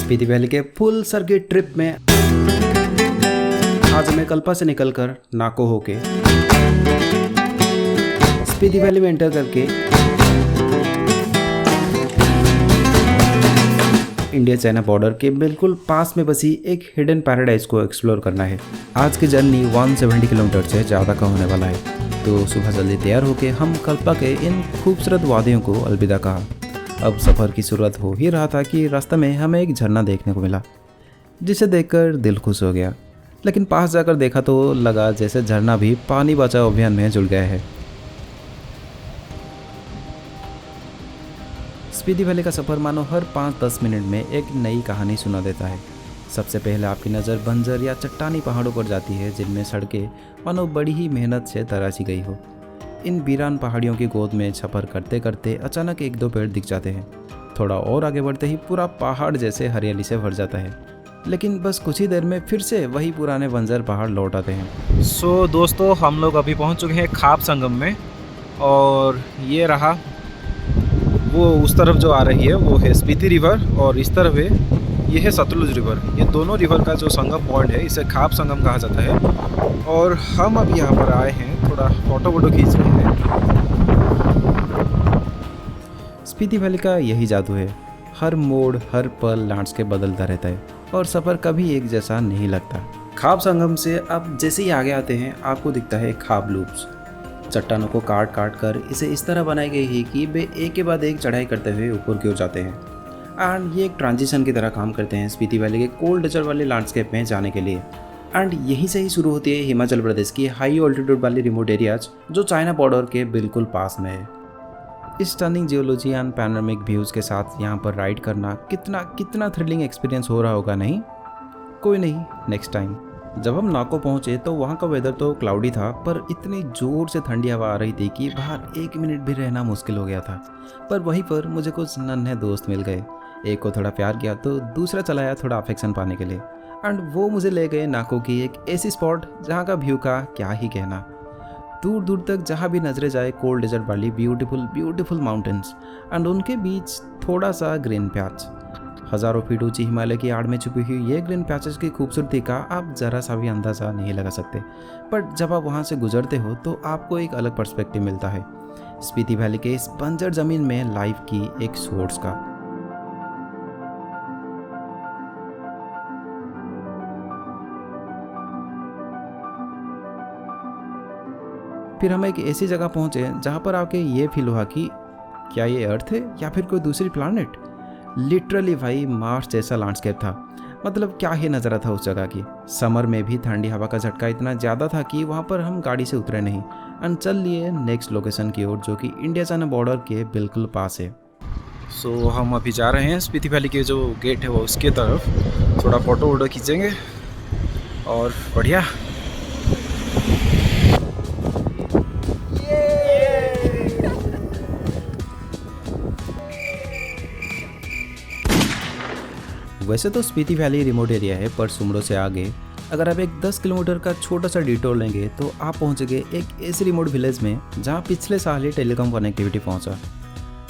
Spiti valley के full circuit trip में आज हमें कल्पा से निकलकर नाको होके स्पीति वैली में एंटर करके इंडिया चाइना बॉर्डर के बिल्कुल पास में बसी एक हिडन पैराडाइज को एक्सप्लोर करना है। आज की जर्नी 170 किलोमीटर से ज़्यादा का होने वाला है, तो सुबह जल्दी तैयार होकर हम कल्पा के इन खूबसूरत वादियों को अलविदा कहा। अब सफ़र की शुरुआत हो ही रहा था कि रास्ते में हमें एक झरना देखने को मिला, जिसे देखकर दिल खुश हो गया। लेकिन पास जाकर देखा तो लगा जैसे झरना भी पानी बचाओ अभियान में जुड़ गया है। स्पीति वैली का सफ़र मानो हर 5-10 मिनट में एक नई कहानी सुना देता है। सबसे पहले आपकी नज़र बंजर या चट्टानी पहाड़ों पर जाती है, जिनमें सड़कें मानो बड़ी ही मेहनत से तराशी गई हो। इन वीरान पहाड़ियों की गोद में सफ़र करते करते अचानक 1-2 पेड़ दिख जाते हैं। थोड़ा और आगे बढ़ते ही पूरा पहाड़ जैसे हरियाली से भर जाता है, लेकिन बस कुछ ही देर में फिर से वही पुराने बंजर पहाड़ लौट आते हैं। सो दोस्तों, हम लोग अभी पहुंच चुके हैं खाप संगम में, और ये रहा वो उस तरफ जो आ रही है वो है स्पीति रिवर, और इस तरफ है ये है सतलुज रिवर। ये दोनों रिवर का जो संगम पॉइंट है इसे खाप संगम कहा जाता है। और हम अब यहाँ पर आए हैं, थोड़ा फोटो खींच रहे हैं। स्पीति वैली का यही जादू है, हर मोड़ हर पल लैंडस्केप बदलता रहता है और सफ़र कभी एक जैसा नहीं लगता। खाप संगम से अब जैसे ही आगे आते हैं आपको दिखता है खाप लूप्स। चट्टानों को काट काट कर इसे इस तरह बनाई गई है कि वे एक के बाद एक चढ़ाई करते हुए ऊपर की ओर जाते हैं, एंड ये एक ट्रांजिशन की तरह काम करते हैं स्पीति वैली के कोल्ड डेजर्ट वाले लैंडस्केप में जाने के लिए। एंड यहीं से ही शुरू होती है हिमाचल प्रदेश की हाई ऑल्टीट्यूड वाली रिमोट एरियाज, जो चाइना बॉर्डर के बिल्कुल पास में है। इस stunning geology and panoramic views के साथ यहाँ पर राइड करना कितना थ्रिलिंग एक्सपीरियंस हो रहा होगा, नहीं? कोई नहीं, नेक्स्ट टाइम। जब हम नाको पहुँचे तो वहाँ का वेदर तो क्लाउडी था, पर इतनी ज़ोर से ठंडी हवा आ रही थी कि बाहर 1 मिनट भी रहना मुश्किल हो गया था। पर वहीं पर मुझे कुछ नन्हे दोस्त मिल गए। एक को थोड़ा प्यार किया तो दूसरा चलाया थोड़ा अफेक्शन पाने के लिए, एंड वो मुझे ले गए नाको की एक ऐसी स्पॉट जहाँ का व्यू का क्या ही कहना। दूर दूर तक जहाँ भी नजरें जाए कोल्ड डेजर्ट वाली ब्यूटीफुल माउंटेन्स, एंड उनके बीच थोड़ा सा ग्रीन पैच। हज़ारों फीट ऊंची हिमालय की आड़ में छुपी हुई ये ग्रीन पैचेस की खूबसूरती का आप ज़रा सा भी अंदाज़ा नहीं लगा सकते, बट जब आप वहाँ से गुजरते हो तो आपको एक अलग पर्सपेक्टिव मिलता है स्पीति वैली के इस बंजर ज़मीन में लाइफ की एक सोर्स का। फिर हम एक ऐसी जगह पहुँचे जहाँ पर आके ये फील हुआ कि क्या ये अर्थ है या फिर कोई दूसरी प्लानेट। लिटरली भाई मार्स जैसा लैंडस्केप था, मतलब क्या ही नज़ारा था उस जगह की। समर में भी ठंडी हवा का झटका इतना ज़्यादा था कि वहाँ पर हम गाड़ी से उतरे नहीं, एंड चल लिए नेक्स्ट लोकेशन की ओर, जो कि इंडिया चाइना बॉर्डर के बिल्कुल पास है। सो हम अभी जा रहे हैं स्पीति वैली के जो गेट है वो उसके तरफ, थोड़ा फोटो खींचेंगे और बढ़िया। वैसे तो स्पीति वैली रिमोट एरिया है, पर सुमड़ो से आगे अगर आप एक 10 किलोमीटर का छोटा सा डिटोर लेंगे तो आप पहुंचेंगे एक ऐसे रिमोट विलेज में जहां पिछले साल ही टेलीकॉम कनेक्टिविटी पहुंचा।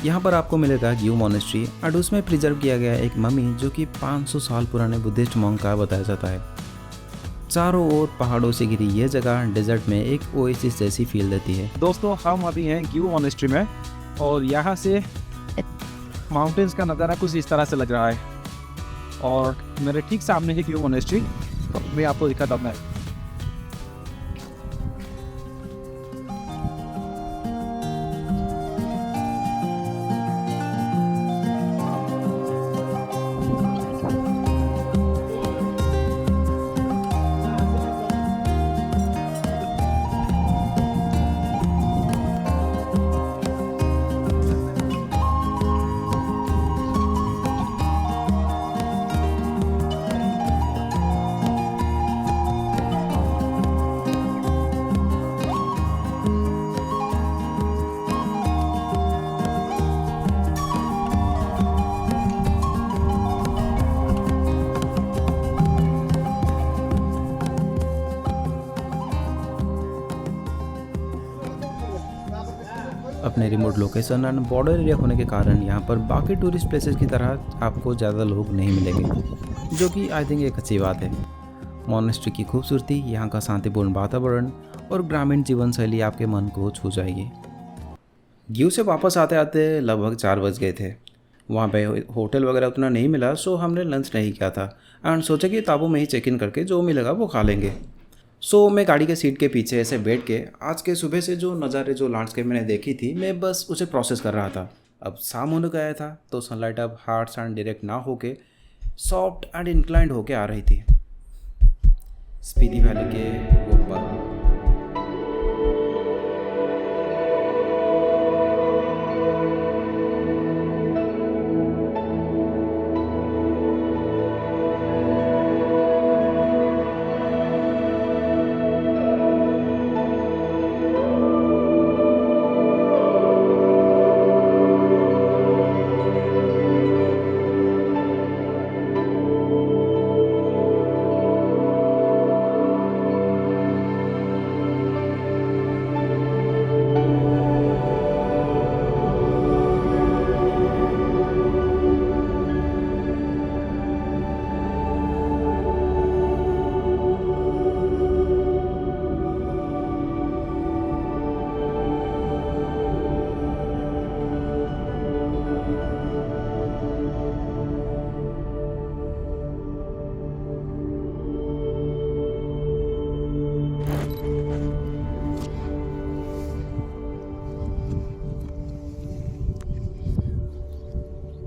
यहां पर आपको मिलेगा ग्यू मॉनेस्ट्री, और उसमें प्रिजर्व किया गया एक मम्मी जो कि 500 साल पुराने बुद्धिस्ट मॉन्क का बताया जाता है। चारों ओर पहाड़ों से घिरी ये जगह डेजर्ट में एक ओएसिस जैसी फील देती है। दोस्तों, हम अभी हैं ग्यू मॉनेस्ट्री में, और यहाँ से माउंटेन्स का नज़ारा कुछ इस तरह से लग रहा है, और मेरे ठीक सामने है ग्यू मॉनेस्ट्री। मैं आपको दिखाता हूँ। अपने remote location and border area होने के कारण यहाँ पर बाकी टूरिस्ट प्लेसेस की तरह आपको ज़्यादा लोग नहीं मिलेंगे, जो कि आई थिंक एक अच्छी बात है। मोनेस्ट्री की खूबसूरती, यहाँ का शांतिपूर्ण वातावरण और ग्रामीण जीवन शैली आपके मन को छू जाएगी। ग्यू से वापस आते आते लगभग 4 बज गए थे। वहाँ पे होटल वगैरह उतना नहीं मिला, सो हमने लंच नहीं किया था एंड सोचा कि ताबू में ही चेक इन करके जो मिलेगा वो खा लेंगे। सो मैं गाड़ी के सीट के पीछे ऐसे बैठ के आज के सुबह से जो नज़ारे, जो लैंडस्केप मैंने देखी थी, मैं बस उसे प्रोसेस कर रहा था। अब शाम होने गया था तो सनलाइट अब हार्ड एंड डायरेक्ट ना होके सॉफ्ट एंड इंक्लाइंड होके आ रही थी। स्पीति वैली के वो पल।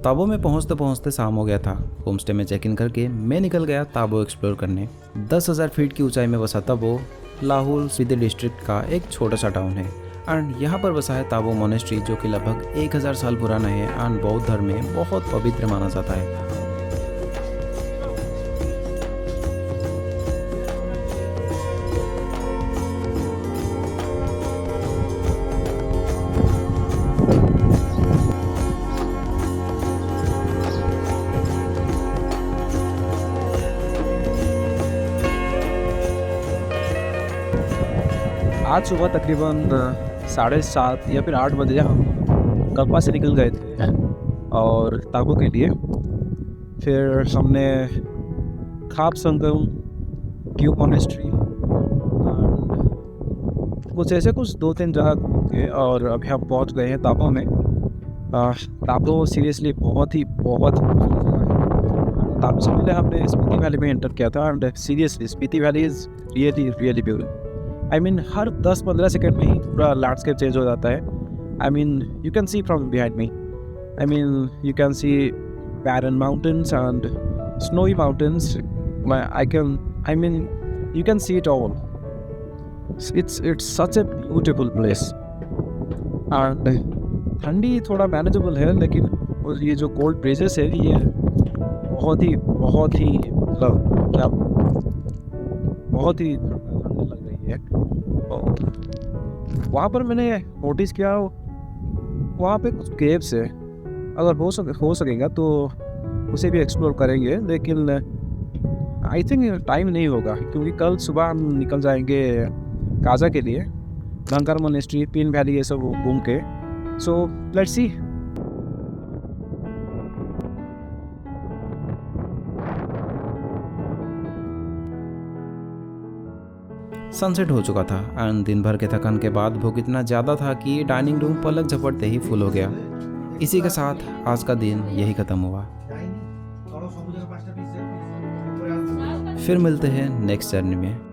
ताबो में पहुंचते पहुंचते शाम हो गया था। होमस्टे में चेक इन करके मैं निकल गया ताबो एक्सप्लोर करने। 10,000 फीट की ऊंचाई में बसा ताबो लाहौल स्पीति डिस्ट्रिक्ट का एक छोटा सा टाउन है एंड यहाँ पर बसा है ताबो मोनेस्ट्री, जो कि लगभग 1000 साल पुराना है एंड बौद्ध धर्म में बहुत पवित्र माना जाता है। आज सुबह तकरीबन 7:30 या फिर 8 बजे हम कल्पा से निकल गए थे और ताबो के लिए। फिर हमने खाप संगम, ग्यू मोनेस्ट्री, कुछ ऐसे कुछ 2-3 जगह घूम के और अभी हम पहुंच गए हैं ताबो में। ताबो सीरियसली बहुत ही खूबसूरत जगह है। ताबो से पहले हमने स्पीति वैली में एंटर किया था and seriously Spiti valley is really beautiful. I mean her 10-15 second में ही पूरा लैंडस्केप चेंज हो जाता है। I mean you can see from behind me, I mean you can see barren mountains and snowy mountains. I mean you can see it all. It's such a beautiful place. And ठंडी थोड़ा manageable है, लेकिन ये जो cold ब्रेजेस है ये बहुत ही मतलब क्या बहुत ही ठंडी लग रही है। और वहाँ पर मैंने नोटिस किया वहाँ पे कुछ केव्स है, अगर हो सकेगा तो उसे भी एक्सप्लोर करेंगे, लेकिन आई थिंक टाइम नहीं होगा क्योंकि कल सुबह हम निकल जाएंगे काजा के लिए, धनकर मोनेस्ट्री, पिन वैली, ये सब घूम के। So let's see. सनसेट हो चुका था एंड दिन भर के थकान के बाद भूख इतना ज़्यादा था कि डाइनिंग रूम पलक झपटते ही फुल हो गया। इसी के साथ आज का दिन यही ख़त्म हुआ। फिर मिलते हैं नेक्स्ट जर्नी में।